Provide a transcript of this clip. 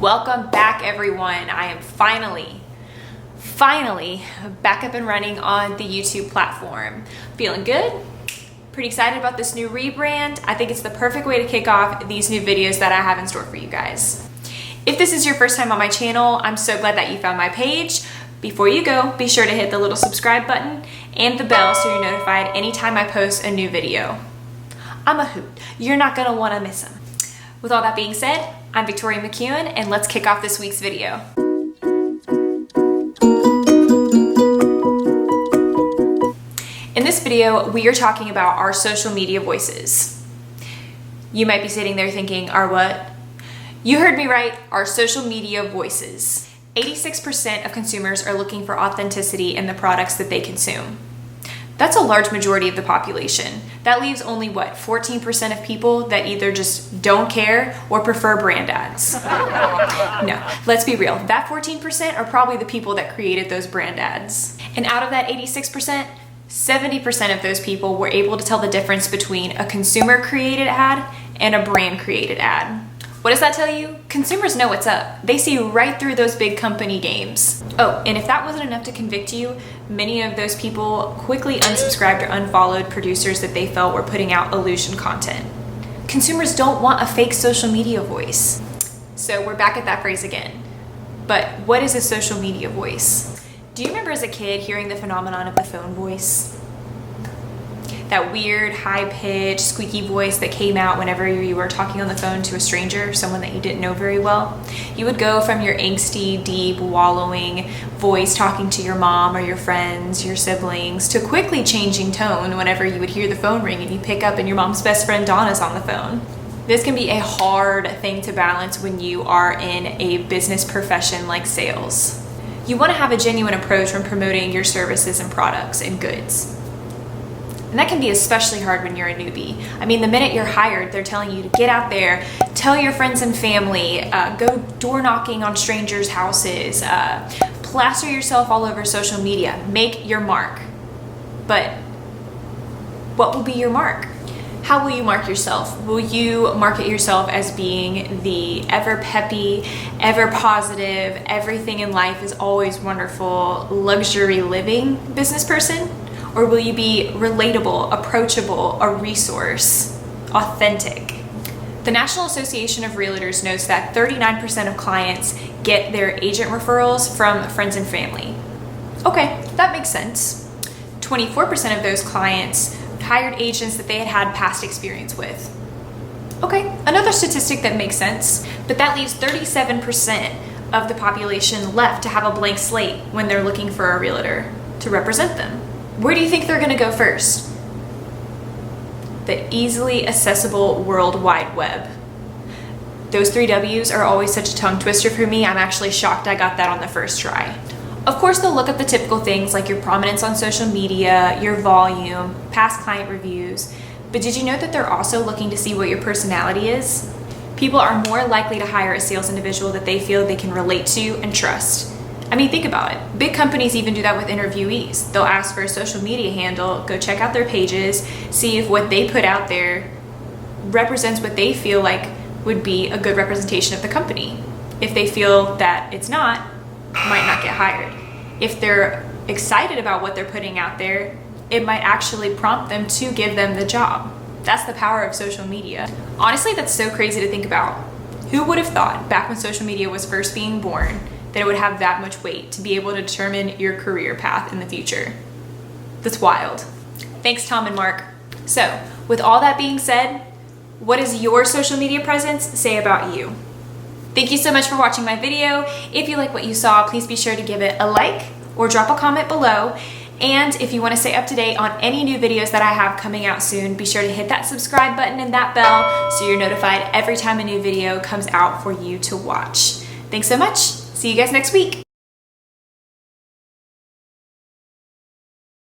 Welcome back, everyone. I am finally back up and running on the YouTube platform. Feeling good? Pretty excited about this new rebrand. I think it's the perfect way to kick off these new videos that I have in store for you guys. If this is your first time on my channel, I'm so glad that you found my page. Before you go, be sure to hit the little subscribe button and the bell so you're notified anytime I post a new video. I'm a hoot. You're not gonna wanna miss them. With all that being said, I'm Victoria McEwen, and let's kick off this week's video. In this video, we are talking about our social media voices. You might be sitting there thinking, our what? You heard me right, our social media voices. 86% of consumers are looking for authenticity in the products that they consume. That's a large majority of the population. That leaves only, 14% of people that either just don't care or prefer brand ads. No, let's be real. That 14% are probably the people that created those brand ads. And out of that 86%, 70% of those people were able to tell the difference between a consumer-created ad and a brand-created ad. What does that tell you? Consumers know what's up. They see right through those big company games. Oh, and if that wasn't enough to convict you, many of those people quickly unsubscribed or unfollowed producers that they felt were putting out illusion content. Consumers don't want a fake social media voice. So we're back at that phrase again. But what is a social media voice? Do you remember as a kid hearing the phenomenon of the phone voice? That weird, high-pitched, squeaky voice that came out whenever you were talking on the phone to a stranger, someone that you didn't know very well. You would go from your angsty, deep, wallowing voice talking to your mom or your friends, your siblings, to quickly changing tone whenever you would hear the phone ring and you pick up and your mom's best friend Donna's on the phone. This can be a hard thing to balance when you are in a business profession like sales. You want to have a genuine approach when promoting your services and products and goods. And that can be especially hard when you're a newbie. I mean, the minute you're hired, they're telling you to get out there, tell your friends and family, go door knocking on strangers' houses, plaster yourself all over social media, make your mark. But what will be your mark? How will you mark yourself? Will you market yourself as being the ever peppy, ever positive, everything in life is always wonderful, luxury living business person? Or will you be relatable, approachable, a resource, authentic? The National Association of Realtors notes that 39% of clients get their agent referrals from friends and family. Okay, that makes sense. 24% of those clients hired agents that they had past experience with. Okay, another statistic that makes sense, but that leaves 37% of the population left to have a blank slate when they're looking for a realtor to represent them. Where do you think they're gonna go first? The easily accessible World Wide Web. Those 3 W's are always such a tongue twister for me. I'm actually shocked I got that on the first try. Of course, they'll look up the typical things like your prominence on social media, your volume, past client reviews, but did you know that they're also looking to see what your personality is? People are more likely to hire a sales individual that they feel they can relate to and trust. I mean, think about it. Big companies even do that with interviewees. They'll ask for a social media handle, go check out their pages, see if what they put out there represents what they feel like would be a good representation of the company. If they feel that it's not, might not get hired. If they're excited about what they're putting out there, it might actually prompt them to give them the job. That's the power of social media. Honestly, that's so crazy to think about. Who would have thought back when social media was first being born that it would have that much weight to be able to determine your career path in the future? That's wild. Thanks, Tom and Mark. So, with all that being said, what does your social media presence say about you? Thank you so much for watching my video. If you like what you saw, please be sure to give it a like or drop a comment below. And if you want to stay up to date on any new videos that I have coming out soon, be sure to hit that subscribe button and that bell so you're notified every time a new video comes out for you to watch. Thanks so much. See you guys next week.